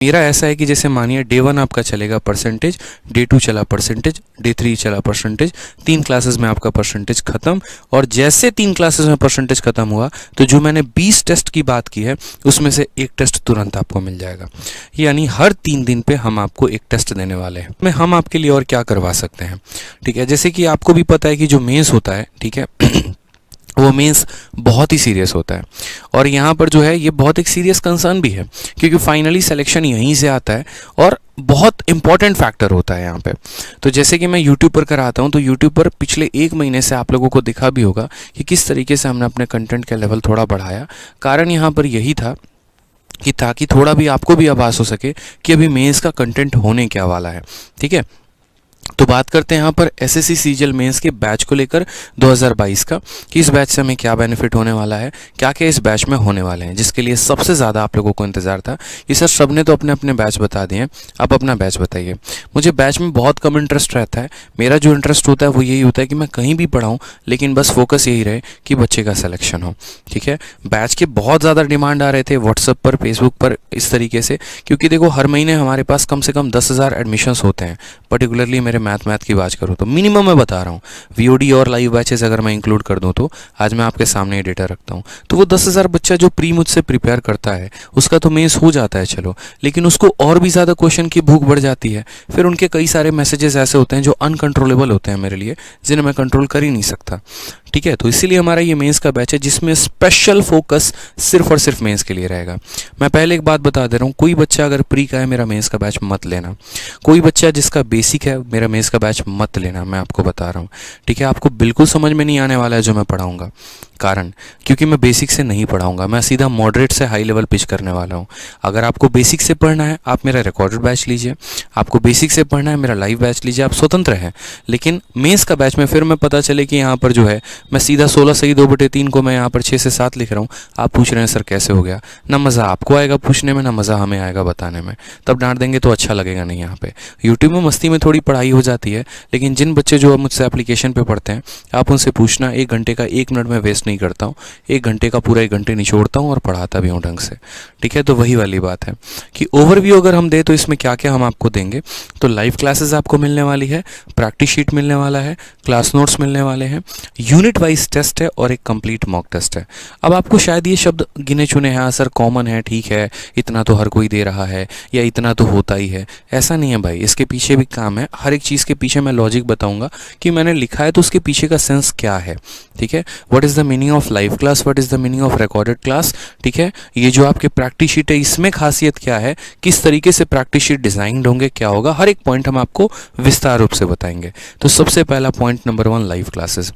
मेरा ऐसा है कि जैसे मानिए डे 1 आपका चलेगा परसेंटेज, डे 2 चला परसेंटेज, डे 3 चला परसेंटेज, 3 क्लासेस में आपका परसेंटेज खत्म। और जैसे 3 क्लासेस में परसेंटेज खत्म हुआ तो जो मैंने 20 टेस्ट की बात की है उसमें से एक टेस्ट तुरंत आपको मिल जाएगा। यानी हर 3 दिन पे हम आपको एक टेस्ट देने वाले हैं। में हम आपके लिए और क्या करवा सकते हैं, ठीक है। जैसे कि आपको भी पता है कि जो मेंस होता है, ठीक है, वो मेंस बहुत ही सीरियस होता है। और यहाँ पर जो है ये बहुत एक सीरियस कंसर्न भी है, क्योंकि फाइनली सिलेक्शन यहीं से आता है और बहुत इंपॉर्टेंट फैक्टर होता है यहाँ पे। तो जैसे कि मैं यूट्यूब पर कराता हूँ, तो यूट्यूब पर पिछले 1 महीने से आप लोगों को दिखा भी होगा कि किस तरीके से हमने अपने कंटेंट का लेवल थोड़ा बढ़ाया। कारण यहाँ पर यही था कि ताकि थोड़ा भी आपको भी आभास हो सके कि अभी मेंस का कंटेंट होने क्या वाला है, ठीक है। तो बात करते हैं यहाँ पर एसएससी सीजीएल मेंस के बैच को लेकर 2022 का, कि इस बैच से हमें क्या बेनिफिट होने वाला है, क्या क्या इस बैच में होने वाले हैं, जिसके लिए सबसे ज़्यादा आप लोगों को इंतजार था कि सर सबने तो अपने अपने बैच बता दिए, आप अपना बैच बताइए। मुझे बैच में बहुत कम इंटरेस्ट रहता है। मेरा जो इंटरेस्ट होता है वो यही होता है कि मैं कहीं भी पढ़ाऊँ, लेकिन बस फोकस यही रहे कि बच्चे का सिलेक्शन हो, ठीक है। बैच के बहुत ज़्यादा डिमांड आ रहे थे व्हाट्सएप पर, फेसबुक पर, इस तरीके से, क्योंकि देखो हर महीने हमारे पास कम से कम 10,000 एडमिशन्स होते हैं। पर्टिकुलरली मेरे मैथ की बात करूँ तो मिनिमम मैं बता रहा हूँ, वीओडी और लाइव बैचेस अगर मैं इंक्लूड कर दूँ तो आज मैं आपके सामने ये डेटा रखता हूँ। तो वो 10,000 बच्चा जो प्री मुझसे प्रिपेयर करता है उसका तो मेंस हो जाता है, चलो, लेकिन उसको और भी ज़्यादा क्वेश्चन की भूख बढ़ जाती है। फिर उनके कई सारे मैसेजेस ऐसे होते हैं जो अनकंट्रोलेबल होते हैं मेरे लिए, जिन्हें मैं कंट्रोल कर ही नहीं सकता, ठीक है। तो इसीलिए हमारा ये मेंस का बैच है जिसमें स्पेशल फोकस सिर्फ और सिर्फ मेंस के लिए रहेगा। मैं पहले एक बात बता दे रहा हूँ, कोई बच्चा अगर प्री का है मेरा मेंस का बैच मत लेना। कोई बच्चा जिसका बेसिक है मेरा मेंस का बैच मत लेना, मैं आपको बता रहा हूँ, ठीक है। आपको बिल्कुल समझ में नहीं आने वाला है जो मैं पढ़ाऊँगा, कारण क्योंकि मैं बेसिक से नहीं पढ़ाऊँगा, मैं सीधा मॉडरेट से हाई लेवल पिच करने वाला हूँ। अगर आपको बेसिक से पढ़ना है आप मेरा रिकॉर्डेड बैच लीजिए, आपको बेसिक से पढ़ना है मेरा लाइव बैच लीजिए, आप स्वतंत्र हैं। लेकिन मेंस का बैच में फिर मैं पता चले कि यहाँ पर जो है मैं सीधा 16 सही 2/3 को मैं यहाँ पर 6 से 7 लिख रहा हूँ, आप पूछ रहे हैं सर कैसे हो गया। ना मज़ा आपको आएगा पूछने में, ना मज़ा हमें आएगा बताने में, तब डांट देंगे तो अच्छा लगेगा नहीं। यहाँ पे यूट्यूब में मस्ती में थोड़ी पढ़ाई हो जाती है, लेकिन जिन बच्चे जो मुझसे एप्लीकेशन पे पढ़ते हैं आप उनसे पूछना, 1 घंटे का 1 मिनट में वेस्ट नहीं करता हूँ, 1 घंटे का पूरा 1 घंटे निचोड़ता हूँ और पढ़ाता भी हूँ ढंग से, ठीक है। तो वही वाली बात है कि ओवरव्यू अगर हम दें तो इसमें क्या क्या हम आपको देंगे, तो लाइव क्लासेस आपको मिलने वाली है, प्रैक्टिस शीट मिलने वाला है, क्लास नोट्स मिलने वाले हैं, यूनिट वाइज टेस्ट है और एक कंप्लीट मॉक टेस्ट है। अब आपको शायद ये शब्द गिने चुने हैं, सर कॉमन है, ठीक है, इतना तो हर कोई दे रहा है या इतना तो होता ही है, ऐसा नहीं है भाई, इसके पीछे भी काम है। हर एक चीज़ के पीछे मैं लॉजिक बताऊंगा कि मैंने लिखा है तो उसके पीछे का सेंस क्या है, ठीक है। What is the meaning of live class, what is the meaning of recorded class, ठीक है। ये जो आपके प्रैक्टिस शीट है इसमें खासियत क्या है, किस तरीके से प्रैक्टिस शीट डिजाइन होंगे, क्या होगा, हर एक पॉइंट हम आपको विस्तार रूप से बताएंगे। तो सबसे पहला पॉइंट नंबर 1 लाइव क्लासेस,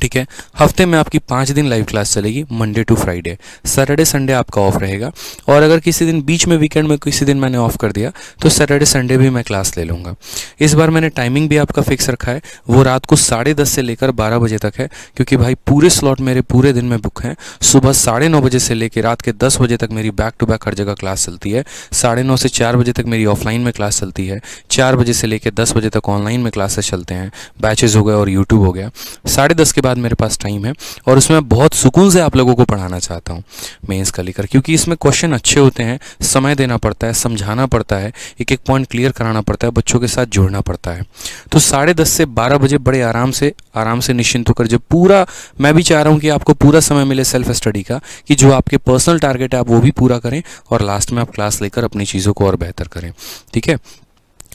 ठीक है। हफ्ते में आपकी 5 दिन लाइव क्लास चलेगी, Monday to Friday, Saturday Sunday आपका ऑफ रहेगा। और अगर किसी दिन बीच में वीकेंड में किसी दिन मैंने ऑफ कर दिया तो सैटरडे संडे भी मैं क्लास ले लूँगा। इस बार मैंने टाइमिंग भी आपका फिक्स रखा है, वो रात को 10:30 से लेकर 12 बजे तक है, क्योंकि भाई पूरे स्लॉट मेरे पूरे दिन में बुक हैं। सुबह 9:30 बजे से लेकर रात के 10 बजे तक मेरी बैक टू बैक हर जगह क्लास चलती है। 9:30 से 4 बजे तक मेरी ऑफलाइन में क्लास चलती है, 4 बजे से लेकर 10 बजे तक ऑनलाइन में क्लासेस चलते हैं, बैचेज हो गए और यूट्यूब हो गया। 10:30 के बाद मेरे पास टाइम है और उसमें मैं बहुत सुकून से आप लोगों को पढ़ाना चाहता हूँ मेंस का लेकर, क्योंकि इसमें क्वेश्चन अच्छे होते हैं, समय देना पड़ता है, समझाना पड़ता है, एक एक पॉइंट क्लियर कराना पड़ता है, बच्चों के साथ जोड़ना पड़ता है। तो 10:30 से 12 बजे बड़े आराम से निश्चिंत होकर, जब पूरा मैं भी चाह रहा हूँ कि आपको पूरा समय मिले सेल्फ स्टडी का, कि जो आपके पर्सनल टारगेट है आप वो भी पूरा करें और लास्ट में आप क्लास लेकर अपनी चीज़ों को और बेहतर करें, ठीक है।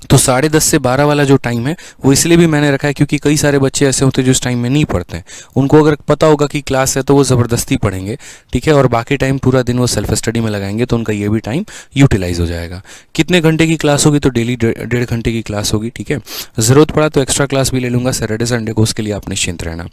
तो 10:30 से 12 वाला जो टाइम है वो इसलिए भी मैंने रखा है क्योंकि कई सारे बच्चे ऐसे होते हैं जो इस टाइम में नहीं पढ़ते हैं। उनको अगर पता होगा कि क्लास है तो वो ज़बरदस्ती पढ़ेंगे, ठीक है, और बाकी टाइम पूरा दिन वो सेल्फ स्टडी में लगाएंगे, तो उनका ये भी टाइम यूटिलाइज हो जाएगा। कितने घंटे की क्लास होगी, तो डेली 1.5 घंटे की क्लास होगी, ठीक है। ज़रूरत पड़ा तो एक्स्ट्रा क्लास भी ले लूँगा सैटरडे संडे को, उसके लिए आप निश्चिंत रहना।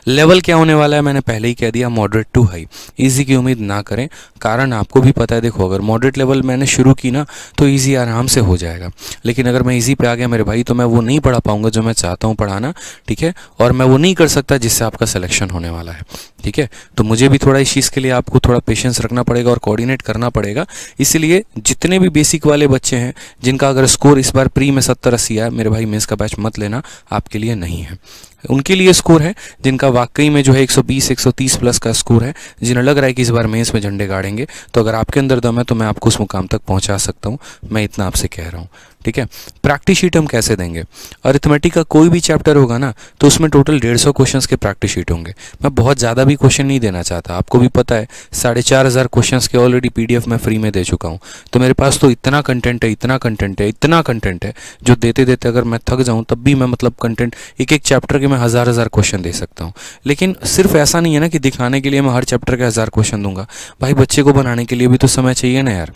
लेवल क्या होने वाला है मैंने पहले ही कह दिया, मॉडरेट टू हाई। ईजी की उम्मीद ना करें, कारण आपको भी पता है, देखो अगर मॉडरेट लेवल मैंने शुरू की ना तो ईजी आराम से हो जाएगा, लेकिन अगर मैं ईजी पे आ गया मेरे भाई तो मैं वो नहीं पढ़ा पाऊंगा जो मैं चाहता हूँ पढ़ाना, ठीक है, और मैं वो नहीं कर सकता जिससे आपका सिलेक्शन होने वाला है, ठीक है। तो मुझे भी थोड़ा इस चीज़ के लिए आपको थोड़ा पेशेंस रखना पड़ेगा और कोऑर्डिनेट करना पड़ेगा। इसलिए जितने भी बेसिक वाले बच्चे हैं जिनका अगर स्कोर इस बार प्री में 70-80 आया, मेरे भाई मेंस का बैच मत लेना, आपके लिए नहीं है। उनके लिए स्कोर है जिनका वाकई में जो है 120-130 प्लस का स्कोर है, जिन्हें लग रहा है कि इस बार मेंस में झंडे गाड़ेंगे। तो अगर आपके अंदर दम है तो मैं आपको उस मुकाम तक पहुंचा सकता हूं, मैं इतना आपसे कह रहा हूं। ठीक है। प्रैक्टिस शीट हम कैसे देंगे? अरिथमेटिक का कोई भी चैप्टर होगा ना तो उसमें टोटल 150 क्वेश्चंस के प्रैक्टिस शीट होंगे। मैं बहुत ज़्यादा भी क्वेश्चन नहीं देना चाहता, आपको भी पता है 4500 क्वेश्चंस के ऑलरेडी PDF मैं फ्री में दे चुका हूँ। तो मेरे पास तो इतना कंटेंट है, इतना कंटेंट है, इतना कंटेंट है, जो देते देते अगर मैं थक जाऊँ तब भी मैं मतलब कंटेंट एक एक चैप्टर के मैं हज़ार क्वेश्चन दे सकता हूँ। लेकिन सिर्फ ऐसा नहीं है ना कि दिखाने के लिए मैं हर चैप्टर के 1000 क्वेश्चन दूंगा। भाई बच्चे को बनाने के लिए भी तो समय चाहिए ना यार।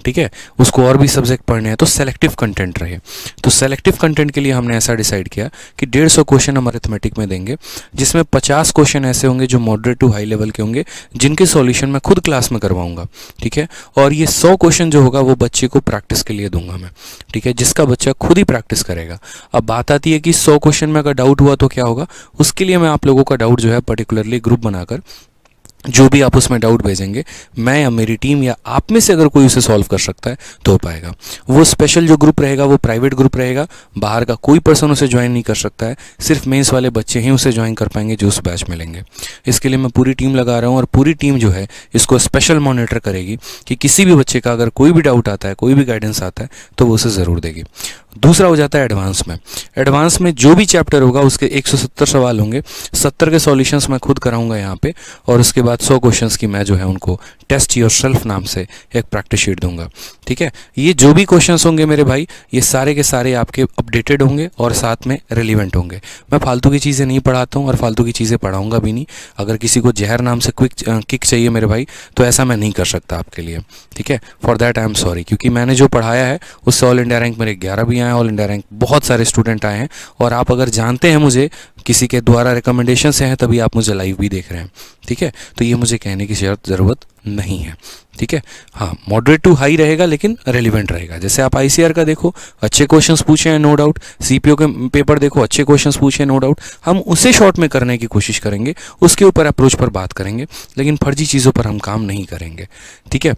ठीक है, उसको और भी सब्जेक्ट पढ़ने हैं, तो सेलेक्टिव कंटेंट रहे। तो सेलेक्टिव कंटेंट के लिए हमने ऐसा डिसाइड किया कि 150 क्वेश्चन हम अरिथमेटिक में देंगे, जिसमें 50 क्वेश्चन ऐसे होंगे जो मॉडरेट टू हाई लेवल के होंगे, जिनके सॉल्यूशन मैं खुद क्लास में करवाऊंगा। ठीक है, और ये 100 क्वेश्चन जो होगा वो बच्चे को प्रैक्टिस के लिए दूंगा मैं। ठीक है, जिसका बच्चा खुद ही प्रैक्टिस करेगा। अब बात आती है कि 100 क्वेश्चन में अगर डाउट हुआ तो क्या होगा। उसके लिए मैं आप लोगों का डाउट जो है पर्टिकुलरली ग्रुप बनाकर, जो भी आप उसमें डाउट भेजेंगे, मैं या मेरी टीम या आप में से अगर कोई उसे सॉल्व कर सकता है तो हो पाएगा। वो स्पेशल जो ग्रुप रहेगा वो प्राइवेट ग्रुप रहेगा, बाहर का कोई पर्सन उसे ज्वाइन नहीं कर सकता है, सिर्फ मेंस वाले बच्चे ही उसे ज्वाइन कर पाएंगे जो उस बैच में लेंगे। इसके लिए मैं पूरी टीम लगा रहा हूँ और पूरी टीम जो है इसको स्पेशल मॉनिटर करेगी कि किसी भी बच्चे का अगर कोई भी डाउट आता है, कोई भी गाइडेंस आता है तो वो उसे ज़रूर देगी। दूसरा हो जाता है एडवांस में। एडवांस में जो भी चैप्टर होगा उसके 170 सवाल होंगे, 70 के सॉल्यूशंस मैं खुद कराऊंगा यहाँ पे, और उसके बाद 100 क्वेश्चंस की मैं जो है उनको टेस्ट योरसेल्फ नाम से एक प्रैक्टिस शीट दूंगा। ठीक है, ये जो भी क्वेश्चंस होंगे मेरे भाई, ये सारे के सारे आपके अपडेटेड होंगे और साथ में रिलीवेंट होंगे। मैं फालतू की चीज़ें नहीं पढ़ाता हूँ और फालतू की चीज़ें पढ़ाऊंगा भी नहीं। अगर किसी को जहर नाम से किक चाहिए मेरे भाई, तो ऐसा मैं नहीं कर सकता आपके लिए। ठीक है, for that I am sorry, क्योंकि मैंने जो पढ़ाया है उससे ऑल इंडिया रैंक मेरे 11 भी आए, ऑल इंडिया रैंक बहुत सारे स्टूडेंट आए हैं। और आप अगर जानते हैं मुझे किसी के द्वारा रिकमेंडेशन से हैं, तभी आप मुझे लाइव भी देख रहे हैं। ठीक है, तो ये मुझे कहने की ज़रूरत नहीं है। ठीक है, हाँ, मॉडरेट टू हाई रहेगा लेकिन रेलिवेंट रहेगा। जैसे आप ICR का देखो, अच्छे क्वेश्चंस पूछे हैं नो डाउट, CPO के पेपर देखो, अच्छे क्वेश्चंस पूछे हैं नो डाउट। हम उसे शॉर्ट में करने की कोशिश करेंगे, उसके ऊपर अप्रोच पर बात करेंगे, लेकिन फर्जी चीज़ों पर हम काम नहीं करेंगे। ठीक है,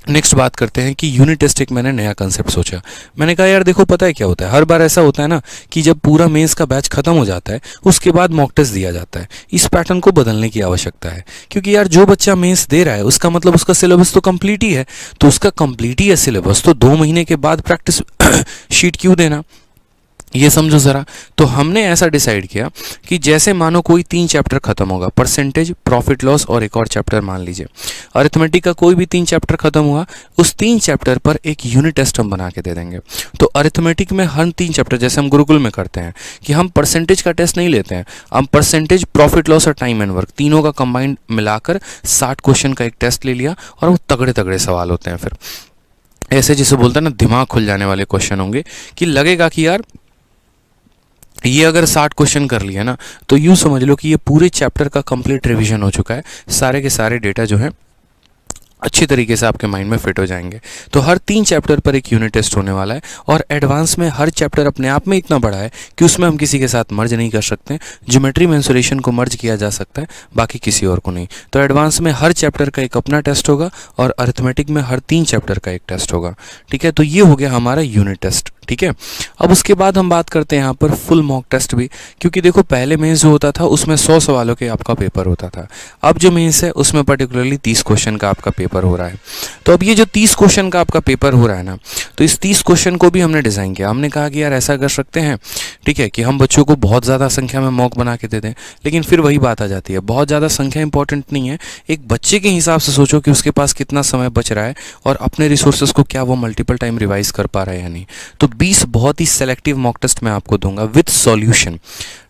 नेक्स्ट बात करते हैं कि यूनिट टेस्ट एक मैंने नया कंसेप्ट सोचा। मैंने कहा यार देखो, पता है क्या होता है, हर बार ऐसा होता है ना कि जब पूरा मेंस का बैच खत्म हो जाता है उसके बाद मॉक टेस्ट दिया जाता है। इस पैटर्न को बदलने की आवश्यकता है, क्योंकि यार जो बच्चा मेंस दे रहा है उसका मतलब उसका सिलेबस तो कंप्लीट ही है। तो उसका कंप्लीट ही है सिलेबस, तो 2 महीने के बाद प्रैक्टिस शीट क्यों देना, ये समझो ज़रा। तो हमने ऐसा डिसाइड किया कि जैसे मानो कोई 3 चैप्टर खत्म होगा, परसेंटेज, प्रॉफिट लॉस और एक और चैप्टर मान लीजिए, अरिथमेटिक का कोई भी 3 चैप्टर खत्म हुआ, उस 3 चैप्टर पर एक यूनिट टेस्ट हम बना के दे देंगे। तो अरिथमेटिक में हर 3 चैप्टर, जैसे हम गुरुकुल में करते हैं कि हम परसेंटेज का टेस्ट नहीं लेते हैं, हम परसेंटेज, प्रॉफिट लॉस और टाइम एंड वर्क तीनों का कंबाइंड मिलाकर 60 क्वेश्चन का एक टेस्ट ले लिया, और वो तगड़े तगड़े सवाल होते हैं। फिर ऐसे जिसे बोलते हैं ना, दिमाग खुल जाने वाले क्वेश्चन होंगे कि लगेगा कि यार ये अगर 60 क्वेश्चन कर लिया ना, तो यूँ समझ लो कि ये पूरे चैप्टर का कंप्लीट रिवीजन हो चुका है। सारे के सारे डेटा जो है अच्छी तरीके से आपके माइंड में फिट हो जाएंगे। तो हर 3 चैप्टर पर एक यूनिट टेस्ट होने वाला है, और एडवांस में हर चैप्टर अपने आप में इतना बड़ा है कि उसमें हम किसी के साथ मर्ज नहीं कर सकते। ज्योमेट्री मेंसुरेशन को मर्ज किया जा सकता है, बाकी किसी और को नहीं। तो एडवांस में हर चैप्टर का एक अपना टेस्ट होगा और अरिथमेटिक में हर 3 चैप्टर का एक टेस्ट होगा। ठीक है, तो ये हो गया हमारा यूनिट टेस्ट। ठीक है, अब उसके बाद हम बात करते हैं यहाँ पर फुल मॉक टेस्ट भी, क्योंकि देखो पहले मेंस जो होता था उसमें 100 सवालों के आपका पेपर होता था। अब जो मेंस है उसमें पर्टिकुलरली 30 क्वेश्चन का आपका पेपर हो रहा है। तो अब ये जो 30 क्वेश्चन का आपका पेपर हो रहा है ना, तो इस 30 क्वेश्चन को भी हमने डिज़ाइन किया। हमने कहा कि यार ऐसा कर सकते हैं, ठीक है, कि हम बच्चों को बहुत ज़्यादा संख्या में मॉक बना के दे दें, लेकिन फिर वही बात आ जाती है, बहुत ज़्यादा संख्या इंपॉर्टेंट नहीं है। एक बच्चे के हिसाब से सोचो कि उसके पास कितना समय बच रहा है और अपने रिसोर्सेज को क्या वो मल्टीपल टाइम रिवाइज कर पा रहा है या नहीं। तो 20 बहुत ही सेलेक्टिव मॉक टेस्ट मैं आपको दूंगा विद सॉल्यूशन।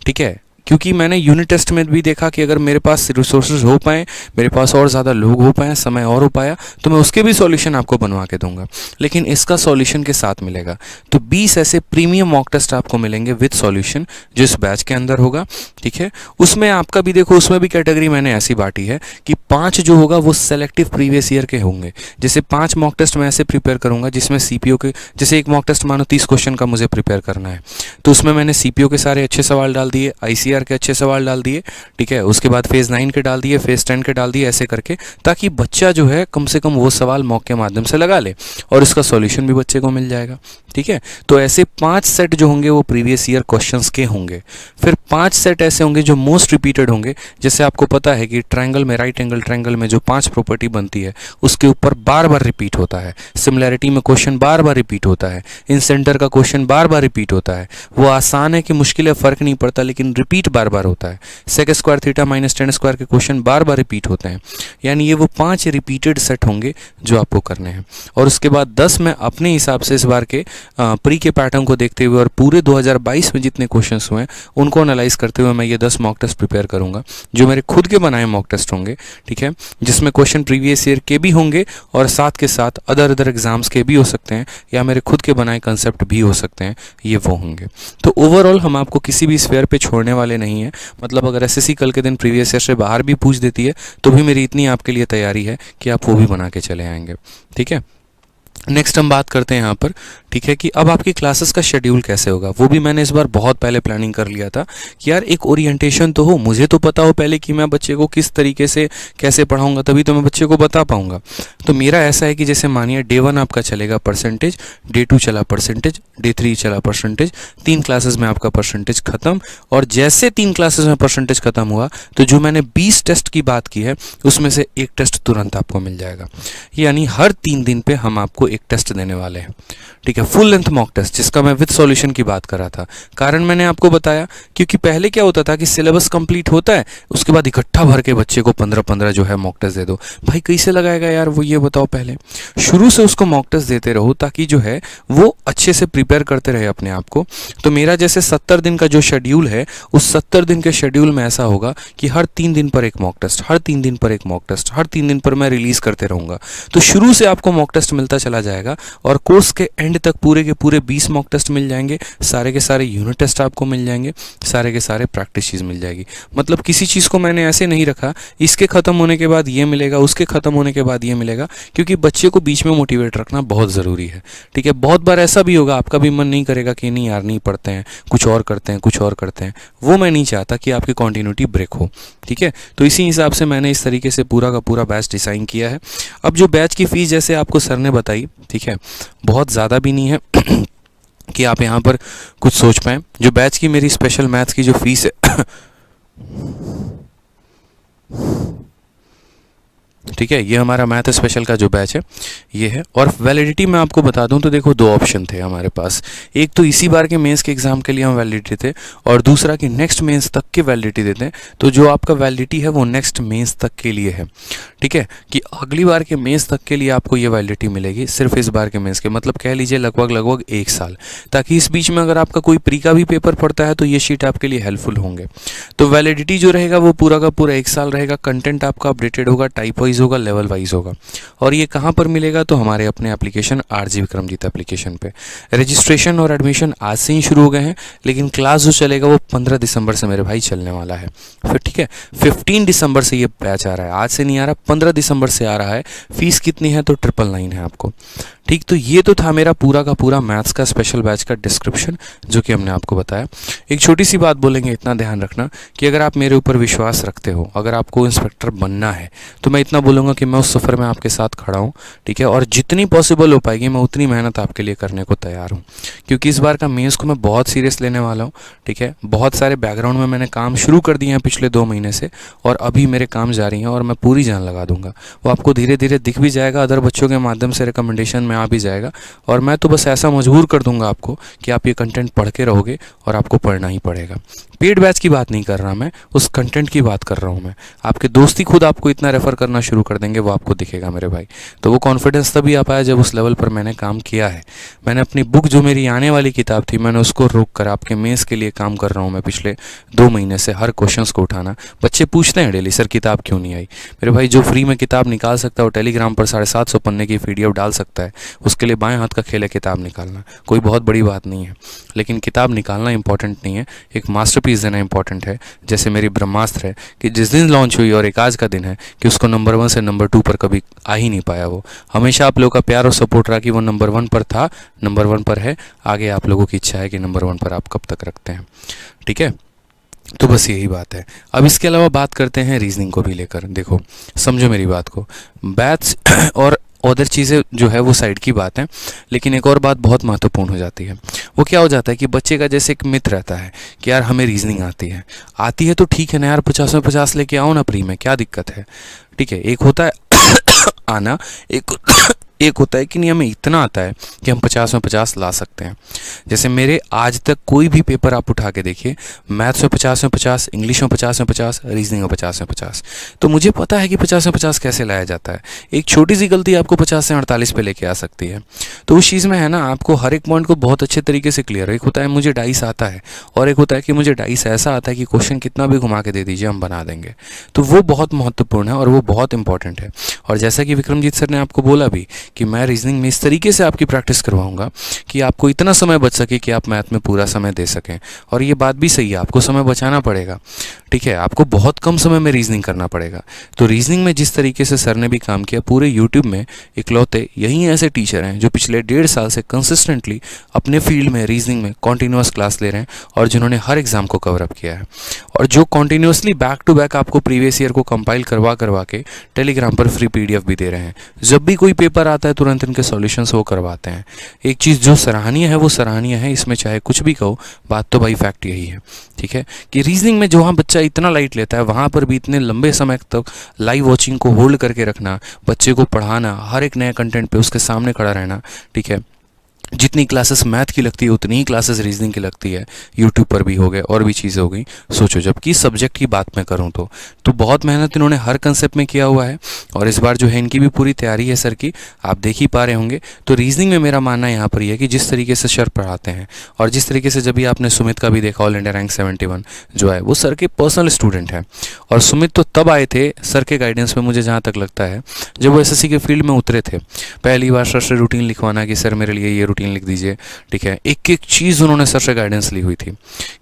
ठीक है, क्योंकि मैंने यूनिट टेस्ट में भी देखा कि अगर मेरे पास रिसोर्सेज हो पाए, मेरे पास और ज़्यादा लोग हो पाए, समय और हो पाया, तो मैं उसके भी सॉल्यूशन आपको बनवा के दूंगा, लेकिन इसका सॉल्यूशन के साथ मिलेगा। तो 20 ऐसे प्रीमियम मॉक टेस्ट आपको मिलेंगे विद सॉल्यूशन जो इस बैच के अंदर होगा। ठीक है, उसमें आपका भी देखो, उसमें भी कैटेगरी मैंने ऐसी बांटी है कि 5 जो होगा वो सेलेक्टिव प्रीवियस ईयर के होंगे। जैसे 5 मॉक टेस्ट मैं ऐसे प्रिपेयर करूंगा जिसमें CPO के, जैसे एक मॉक टेस्ट मानो 30 क्वेश्चन का मुझे प्रिपेयर करना है, तो उसमें मैंने CPO के सारे अच्छे सवाल डाल दिए, ICR ईयर के अच्छे सवाल डाल दिए, ठीक है, उसके बाद फेज़ 9 के डाल दिए, फेज़ 10 के डाल दिए, ऐसे करके, ताकि बच्चा जो है कम से कम वो सवाल मॉक के माध्यम से लगा ले और उसका सॉल्यूशन भी बच्चे को मिल जाएगा, ठीक है। तो ऐसे 5 सेट जो होंगे वो प्रीवियस ईयर क्वेश्चंस के होंगे। फिर 5 सेट ऐसे होंगे जो मोस्ट रिपीटेड होंगे, जैसे आपको पता है कि ट्रायंगल में, राइट एंगल ट्रायंगल में जो 5 प्रॉपर्टी बनती है उसके ऊपर बार बार रिपीट होता है, सिमिलैरिटी में क्वेश्चन बार बार रिपीट होता है, इन सेंटर का क्वेश्चन बार बार रिपीट होता है, वो आसान है कि मुश्किल है फ़र्क नहीं पड़ता, लेकिन रिपीट बार बार होता है। Sec square theta minus ten square के क्वेश्चन बार बार रिपीट होते हैं, यानी ये वो 5 रिपीटेड सेट होंगे जो आपको करने हैं। और उसके बाद 10 मैं अपने हिसाब से इस बार के प्री के पैटर्न को देखते हुए और पूरे 2022 में जितने क्वेश्चंस हुए हैं उनको एनालाइज करते हुए मैं ये 10 मॉक टेस्ट प्रिपेयर करूंगा, जो मेरे खुद के बनाए मॉक टेस्ट होंगे, ठीक है, जिसमें क्वेश्चन प्रीवियस ईयर के भी होंगे और साथ के साथ अदर एग्जाम्स के भी हो सकते हैं या मेरे खुद के बनाए कंसेप्ट भी हो सकते हैं, ये वो होंगे। तो ओवरऑल हम आपको किसी भी स्फेयर पे छोड़ने वाले नहीं हैं, मतलब अगर एसएससी कल के दिन प्रीवियस ईयर से बाहर भी पूछ देती है तो भी मेरी इतनी आपके लिए तैयारी है कि आप वो भी बना के चले आएंगे, ठीक है। नेक्स्ट हम बात करते हैं यहाँ पर, ठीक है, कि अब आपकी क्लासेस का शेड्यूल कैसे होगा। वो भी मैंने इस बार बहुत पहले प्लानिंग कर लिया था कि यार एक ओरिएंटेशन तो हो, मुझे तो पता हो पहले कि मैं बच्चे को किस तरीके से कैसे पढ़ाऊंगा, तभी तो मैं बच्चे को बता पाऊंगा। तो मेरा ऐसा है कि जैसे मानिए डे 1 आपका चलेगा परसेंटेज, डे 2 चला परसेंटेज, डे 3 चला परसेंटेज, 3 क्लासेस में आपका परसेंटेज खत्म। और जैसे 3 क्लासेस में परसेंटेज खत्म हुआ तो जो मैंने 20 टेस्ट की बात की है उसमें से एक टेस्ट तुरंत आपको मिल जाएगा, यानी हर 3 दिन पे हम आपको एक टेस्ट देने वाले हैं, ठीक है, फुल लेंथ मॉक टेस्ट, जिसका मैं विद सॉल्यूशन की बात कर रहा था। कारण मैंने आपको बताया, क्योंकि पहले क्या होता था कि सिलेबस कंप्लीट होता है उसके बाद इकट्ठा भर के बच्चे को 15-15 जो है मॉक टेस्ट दे दो। भाई कैसे लगाएगा यार वो, ये बताओ। पहले शुरू से उसको मॉक टेस्ट देते रहो ताकि जो है वो अच्छे से प्रिपेयर करते रहे अपने आप को। तो मेरा जैसे 70 दिन का जो शेड्यूल है, उस 70 दिन के शेड्यूल में ऐसा होगा कि हर 3 दिन पर एक मॉक टेस्ट, हर 3 दिन पर एक मॉक टेस्ट, हर 3 दिन पर मैं रिलीज करते रहूंगा। तो शुरू से आपको मॉक टेस्ट मिलता चला जाएगा और कोर्स के एंड तक पूरे के पूरे 20 मॉक टेस्ट मिल जाएंगे, सारे के सारे यूनिट टेस्ट आपको मिल जाएंगे, सारे के सारे प्रैक्टिस चीज़ मिल जाएगी। मतलब किसी चीज़ को मैंने ऐसे नहीं रखा इसके ख़त्म होने के बाद ये मिलेगा, उसके ख़त्म होने के बाद ये मिलेगा, क्योंकि बच्चे को बीच में मोटिवेट रखना बहुत ज़रूरी है, ठीक है। बहुत बार ऐसा भी होगा आपका भी मन नहीं करेगा कि नहीं यार नहीं पढ़ते हैं, कुछ और करते हैं, कुछ और करते हैं, वो मैं नहीं चाहता कि आपकी कॉन्टिन्यूटी ब्रेक हो, ठीक है। तो इसी हिसाब से मैंने इस तरीके से पूरा का पूरा बैच डिज़ाइन किया है। अब जो बैच की फ़ीस जैसे आपको सर ने बताई, ठीक है, बहुत ज़्यादा भी नहीं है कि आप यहाँ पर कुछ सोच पाएँ। जो बैच की मेरी स्पेशल मैथ्स की जो फीस है ठीक है, ये हमारा मैथ स्पेशल का जो बैच है ये है। और वैलिडिटी मैं आपको बता दूं तो देखो 2 ऑप्शन थे हमारे पास, एक तो इसी बार के मेंस के एग्ज़ाम के लिए हम वैलिडिटी थे और दूसरा कि नेक्स्ट मेंस तक के वैलिडिटी देते हैं। तो जो आपका वैलिडिटी है वो नेक्स्ट मेंस तक के लिए है, ठीक है, कि अगली बार के मेंस तक के लिए आपको ये वैलिडिटी मिलेगी, सिर्फ इस बार के मेंस के, मतलब कह लीजिए लगभग 1 साल, ताकि इस बीच में अगर आपका कोई प्री का भी पेपर पड़ता है तो ये शीट आपके लिए हेल्पफुल होंगे। तो वैलिडिटी जो रहेगा वो पूरा का पूरा 1 साल रहेगा। कंटेंट आपका अपडेटेड होगा, टाइप वाइज होगा, लेवल वाइज होगा। और ये कहाँ पर मिलेगा, तो हमारे अपने एप्लीकेशन आरजी विक्रमजीत एप्लीकेशन पे। रजिस्ट्रेशन और एडमिशन आज से ही शुरू हो गए हैं, लेकिन क्लास जो चलेगा वो 15 दिसंबर से मेरे भाई चलने वाला है। फिर ठीक है, 15 दिसंबर से ये बैच आ रहा है, आज से नहीं आ रहा, 15 दिसंबर से आ रहा है। फीस कितनी है, तो 999 है आपको, ठीक। तो ये तो था मेरा पूरा का पूरा मैथ्स का स्पेशल बैच का डिस्क्रिप्शन जो कि हमने आपको बताया। एक छोटी सी बात बोलेंगे, इतना ध्यान रखना कि अगर आप मेरे ऊपर विश्वास रखते हो, अगर आपको इंस्पेक्टर बनना है, तो मैं इतना बोलूँगा कि मैं उस सफ़र में आपके साथ खड़ा हूँ, ठीक है, और जितनी पॉसिबल हो पाएगी मैं उतनी मेहनत आपके लिए करने को तैयार हूँ, क्योंकि इस बार का मेंस को मैं बहुत सीरियस लेने वाला हूँ, ठीक है। बहुत सारे बैकग्राउंड में मैंने काम शुरू कर दिए हैं पिछले 2 महीने से, और अभी मेरे काम जारी हैं और मैं पूरी जान लगा दूंगा। वो आपको धीरे धीरे दिख भी जाएगा, अदर बच्चों के माध्यम से रिकमेंडेशन में आ भी जाएगा, और मैं तो बस ऐसा मजबूर कर दूंगा आपको कि आप ये कंटेंट पढ़ के रहोगे और आपको पढ़ना ही पड़ेगा। पेड बैच की बात नहीं कर रहा मैं, उस कंटेंट की बात कर रहा हूँ मैं। आपके दोस्त ही खुद आपको इतना रेफर करना शुरू कर देंगे, वो आपको दिखेगा मेरे भाई। तो वो कॉन्फिडेंस तभी आ पाया जब उस लेवल पर मैंने काम किया है। मैंने अपनी बुक, जो मेरी आने वाली किताब थी, मैंने उसको रोक कर आपके मेंस के लिए काम कर रहा हूँ मैं पिछले 2 महीने से, हर क्वेश्चंस को उठाना। बच्चे पूछते हैं डेली, सर किताब क्यों नहीं आई। मेरे भाई, जो फ्री में किताब निकाल सकता है वो टेलीग्राम पर 750 पन्ने की PDF डाल सकता है, उसके लिए बाएं हाथ का खेल है किताब निकालना, कोई बहुत बड़ी बात नहीं है। लेकिन किताब निकालना इंपॉर्टेंट नहीं है, एक मास्टरपीस देना इंपॉर्टेंट है। जैसे मेरी ब्रह्मास्त्र है कि जिस दिन लॉन्च हुई और एक आज का दिन है कि उसको नंबर 1 से नंबर 2 पर कभी आ ही नहीं पाया। वो हमेशा आप लोगों का प्यार और सपोर्ट रहा कि वो नंबर 1 पर था, नंबर 1 पर है, आगे आप लोगों की इच्छा है कि नंबर 1 पर आप कब तक रखते हैं, ठीक है। तो बस यही बात है। अब इसके अलावा बात करते हैं रीजनिंग को भी लेकर। देखो, समझो मेरी बात को, मैथ्स और अदर चीज़ें जो है वो साइड की बात है, लेकिन एक और बात बहुत महत्वपूर्ण हो जाती है। वो क्या हो जाता है कि बच्चे का जैसे एक मित्र रहता है कि यार हमें रीजनिंग आती है तो ठीक है ना यार, 50 में 50 लेके आओ ना प्री में, क्या दिक्कत है। ठीक है, एक होता है आना, एक एक होता है कि नहीं हमें इतना आता है कि हम 50 में 50 ला सकते हैं। जैसे मेरे आज तक कोई भी पेपर आप उठा के देखिए, मैथ्स में 50 में 50, इंग्लिश में 50 में 50, रीजनिंग में 50 में 50, तो मुझे पता है कि 50 में 50 कैसे लाया जाता है। एक छोटी सी गलती आपको 50 से 48 पे लेके आ सकती है। तो उस चीज़ में है ना, आपको हर एक पॉइंट को बहुत अच्छे तरीके से क्लियर, एक होता है मुझे डाइस आता है, और एक होता है कि मुझे डाइस ऐसा आता है कि क्वेश्चन कितना भी घुमा के दे दीजिए हम बना देंगे। तो वो बहुत महत्वपूर्ण है और वो बहुत इंपॉर्टेंट है। और जैसा कि विक्रमजीत सर ने आपको बोला भी कि मैं रीजनिंग में इस तरीके से आपकी प्रैक्टिस करवाऊंगा कि आपको इतना समय बच सके कि आप मैथ में पूरा समय दे सकें। और ये बात भी सही है, आपको समय बचाना पड़ेगा। ठीक है, आपको बहुत कम समय में रीजनिंग करना पड़ेगा। तो रीजनिंग में जिस तरीके से सर ने भी काम किया, पूरे यूट्यूब में इकलौते यही ऐसे टीचर हैं जो पिछले 1.5 साल से कंसिस्टेंटली अपने फील्ड में रीजनिंग में कॉन्टिन्यूस क्लास ले रहे हैं और जिन्होंने हर एग्जाम को कवर अप किया है, और जो कॉन्टिन्यूसली बैक टू बैक आपको प्रीवियस ईयर को कंपाइल करवा करवा के टेलीग्राम पर फ्री PDF भी दे रहे हैं। जब भी कोई पेपर आता है तुरंत इनके सॉल्यूशंस वो करवाते हैं। एक चीज़ जो सराहनीय है वो सराहनीय है, इसमें चाहे कुछ भी कहो, बात तो भाई फैक्ट यही है। ठीक है, कि रीजनिंग में जहाँ बच्चा इतना लाइट लेता है वहाँ पर भी इतने लंबे समय तक लाइव वॉचिंग को होल्ड करके रखना, बच्चे को पढ़ाना, हर एक नए कंटेंट पे उसके सामने खड़ा रहना। ठीक है, जितनी क्लासेस मैथ की लगती है उतनी ही क्लासेस रीजनिंग की लगती है। यूट्यूब पर भी हो गए और भी चीज़ें हो गई। सोचो, जबकि सब्जेक्ट की बात मैं करूँ तो बहुत मेहनत इन्होंने हर कंसेप्ट में किया हुआ है, और इस बार जो है इनकी भी पूरी तैयारी है सर की, आप देख ही पा रहे होंगे। तो रीजनिंग में मेरा मानना यहाँ पर यह है कि जिस तरीके से सर पढ़ाते हैं, और जिस तरीके से जब भी आपने सुमित का भी देखा, ऑल इंडिया रैंक 71 जो है वो सर के पर्सनल स्टूडेंट है। और सुमित तो तब आए थे सर के गाइडेंस में, मुझे जहाँ तक लगता है, जब वो SSC के फील्ड में उतरे थे। पहली बार सर से रूटीन लिखवाना कि सर मेरे लिए ये रूटीन लिख दीजिए। ठीक है, एक एक चीज़ उन्होंने सर से गाइडेंस ली हुई थी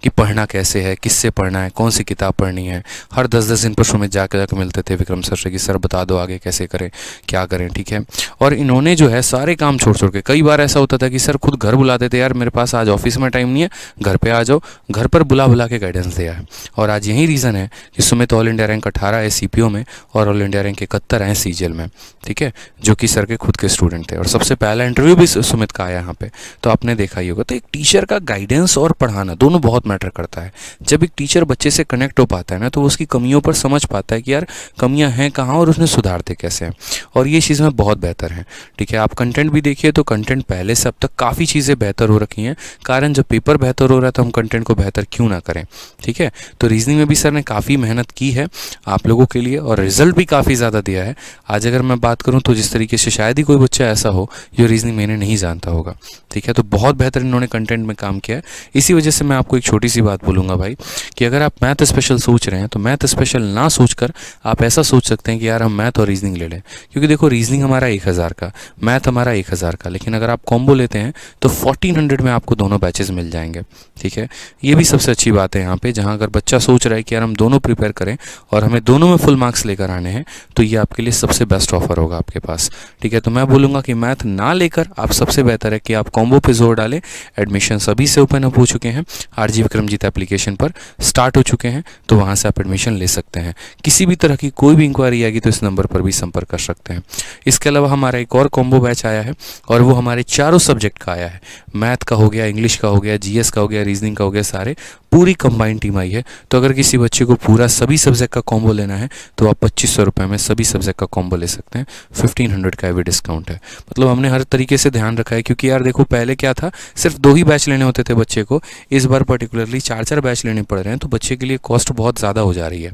कि पढ़ना कैसे है, किससे पढ़ना है, कौन सी किताब पढ़नी है। हर 10-10 दिन पर सुमित जाकर मिलते थे विक्रम सर से कि सर बता दो आगे कैसे करें, क्या करें। ठीक है, और इन्होंने जो है सारे काम छोड़ छोड़ के, कई बार ऐसा होता था कि सर खुद घर बुलाते थे, यार मेरे पास आज ऑफिस में टाइम नहीं है, घर पे आ जाओ, घर पर बुला बुला के गाइडेंस दिया है। और आज यही रीज़न है कि सुमित ऑल इंडिया रैंक 18 है CPO में, और ऑल इंडिया रैंक 71 है CGL में। ठीक है, जो कि सर के खुद के स्टूडेंट थे, और सबसे पहला इंटरव्यू भी सुमित का आया यहाँ पे, तो आपने देखा ही होगा। तो एक टीचर का गाइडेंस और पढ़ाना दोनों बहुत मैटर करता है। जब एक टीचर बच्चे से कनेक्ट हो पाता है ना, तो वो उसकी कमियों पर समझ पाता है कि यार कमियां हैं कहाँ और उसने सुधारते कैसे हैं, और ये चीज़ में बहुत बेहतर है। ठीक है, आप कंटेंट भी देखिए तो कंटेंट पहले से अब तक काफ़ी चीज़ें बेहतर हो रखी हैं। कारण जब पेपर बेहतर हो रहा है तो हम कंटेंट को बेहतर क्यों ना करें। ठीक है, तो रीजनिंग में भी सर ने काफ़ी मेहनत की है आप लोगों के लिए, और रिजल्ट भी काफ़ी ज़्यादा दिया है। आज अगर मैं बात करूँ तो जिस तरीके से शायद ही कोई बच्चा ऐसा हो जो रीजनिंग में नहीं जानता होगा। ठीक है, तो बहुत बेहतर इन्होंने कंटेंट में काम किया है। इसी वजह से मैं आपको एक छोटी सी बात बोलूँगा भाई, कि अगर आप मैथ स्पेशल सोच रहे हैं तो मैथ स्पेशल ना सोचकर आप ऐसा सोच सकते हैं कि यार हम मैथ और रीजनिंग ले लें। क्योंकि देखो, रीजनिंग हमारा 1000 का, मैथ हमारा 1000 का, लेकिन अगर आप कॉम्बो लेते हैं तो 1400 में आपको दोनों बैचेस मिल जाएंगे। ठीक है, ये भी सबसे अच्छी बात है यहाँ पे, जहाँ अगर बच्चा सोच रहा है कि यार हम दोनों प्रिपेयर करें और हमें दोनों में फुल मार्क्स लेकर आने हैं, तो ये आपके लिए सबसे बेस्ट ऑफर होगा आपके पास। ठीक है, तो मैं बोलूँगा कि मैथ ना लेकर आप सबसे बेहतर है कि आप कॉम्बो पे जोर डालें। एडमिशन अभी से ओपन अप हो चुके हैं, RG विक्रमजीत एप्लीकेशन पर स्टार्ट हो चुके हैं, तो वहाँ से आप एडमिशन ले सकते हैं। किसी भी तरह की कोई भी इंक्वायरी आएगी तो इस नंबर पर भी संपर्क कर सकते हैं। इसके अलावा हमारा एक और कॉम्बो बैच आया है, और वो हमारे चारों सब्जेक्ट का आया है। मैथ का हो गया, इंग्लिश का हो गया, GS का हो गया, रीजनिंग का हो गया, सारे पूरी कंबाइंड टीम आई है। तो अगर किसी बच्चे को पूरा सभी सब्जेक्ट का कॉम्बो लेना है तो आप 2500 रुपये में सभी सब्जेक्ट का कॉम्बो ले सकते हैं। 1500 का भी डिस्काउंट है। मतलब हमने हर तरीके से ध्यान रखा है, क्योंकि यार देखो, पहले क्या था, सिर्फ 2 ही बैच लेने होते थे बच्चे को। इस बार पर्टिकुलरली 4-4 बैच लेने पड़ रहे हैं, तो बच्चे के लिए कॉस्ट बहुत ज़्यादा हो जा रही है।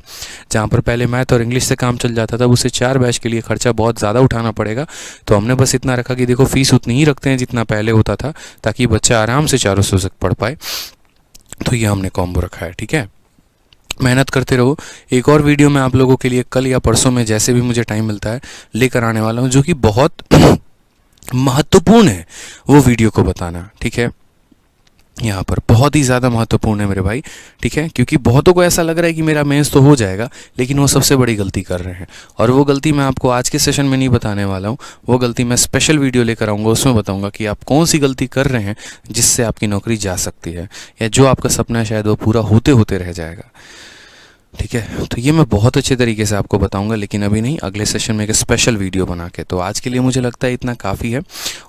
जहाँ पर पहले मैथ और इंग्लिश से काम चल जाता था, उसे 4 बैच के लिए खर्चा बहुत ज़्यादा उठाना पड़ेगा। तो हमने बस इतना रखा कि देखो, फीस उतनी ही रखते हैं जितना पहले होता था, ताकि बच्चा आराम से चारों सब्जेक्ट पढ़ पाए। तो ये हमने कॉम्बो रखा है। ठीक है, मेहनत करते रहो। एक और वीडियो मैं आप लोगों के लिए कल या परसों में, जैसे भी मुझे टाइम मिलता है, लेकर आने वाला हूँ, जो कि बहुत महत्वपूर्ण है वो वीडियो को बताना। ठीक है, यहाँ पर बहुत ही ज़्यादा महत्वपूर्ण है मेरे भाई, ठीक है, क्योंकि बहुतों को ऐसा लग रहा है कि मेरा मेंस तो हो जाएगा, लेकिन वो सबसे बड़ी गलती कर रहे हैं। और वो गलती मैं आपको आज के सेशन में नहीं बताने वाला हूँ, वो गलती मैं स्पेशल वीडियो लेकर आऊँगा, उसमें बताऊँगा कि आप कौन सी गलती कर रहे हैं जिससे आपकी नौकरी जा सकती है, या जो आपका सपना है शायद वो पूरा होते होते रह जाएगा। ठीक है, तो ये मैं बहुत अच्छे तरीके से आपको बताऊंगा, लेकिन अभी नहीं, अगले सेशन में एक स्पेशल वीडियो बना के। तो आज के लिए मुझे लगता है इतना काफ़ी है,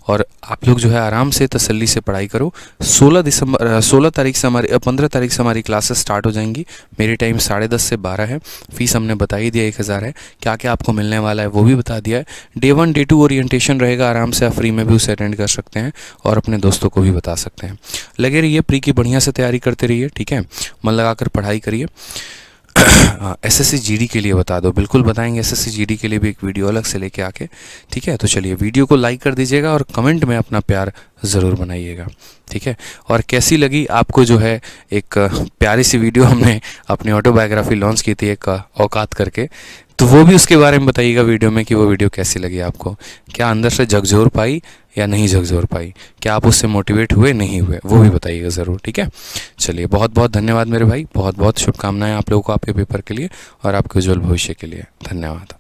और आप लोग जो है आराम से तसल्ली से पढ़ाई करो। 16 तारीख से हमारी 15 तारीख से हमारी क्लासेस स्टार्ट हो जाएंगी। मेरी टाइम 10:30 से 12 है। फीस हमने बता ही दिया 1000 है। क्या क्या आपको मिलने वाला है वो भी बता दिया है। डे 1 डे 2 ओरिएंटेशन रहेगा, आराम से आप फ्री में भी उसे अटेंड कर सकते हैं और अपने दोस्तों को भी बता सकते हैं। लगे रहिए, प्री की बढ़िया से तैयारी करते रहिए, ठीक है, मन लगाकर पढ़ाई करिए। एसएससी जीडी के लिए बता दो, बिल्कुल बताएंगे एसएससी जीडी के लिए भी एक वीडियो अलग से लेके आके, ठीक है। तो चलिए, वीडियो को लाइक कर दीजिएगा और कमेंट में अपना प्यार ज़रूर बनाइएगा, ठीक है। और कैसी लगी आपको जो है एक प्यारी सी वीडियो हमने अपनी ऑटोबायोग्राफी लॉन्च की थी एक औकात करके, तो वो भी उसके बारे में बताइएगा वीडियो में कि वो वीडियो कैसी लगी आपको। क्या अंदर से झकझोर पाई या नहीं झकझोर पाई, क्या आप उससे मोटिवेट हुए नहीं हुए, वो भी बताइएगा ज़रूर, ठीक है। चलिए, बहुत बहुत धन्यवाद मेरे भाई, बहुत बहुत शुभकामनाएं आप लोगों को आपके पेपर के लिए और आपके उज्जवल भविष्य के लिए। धन्यवाद।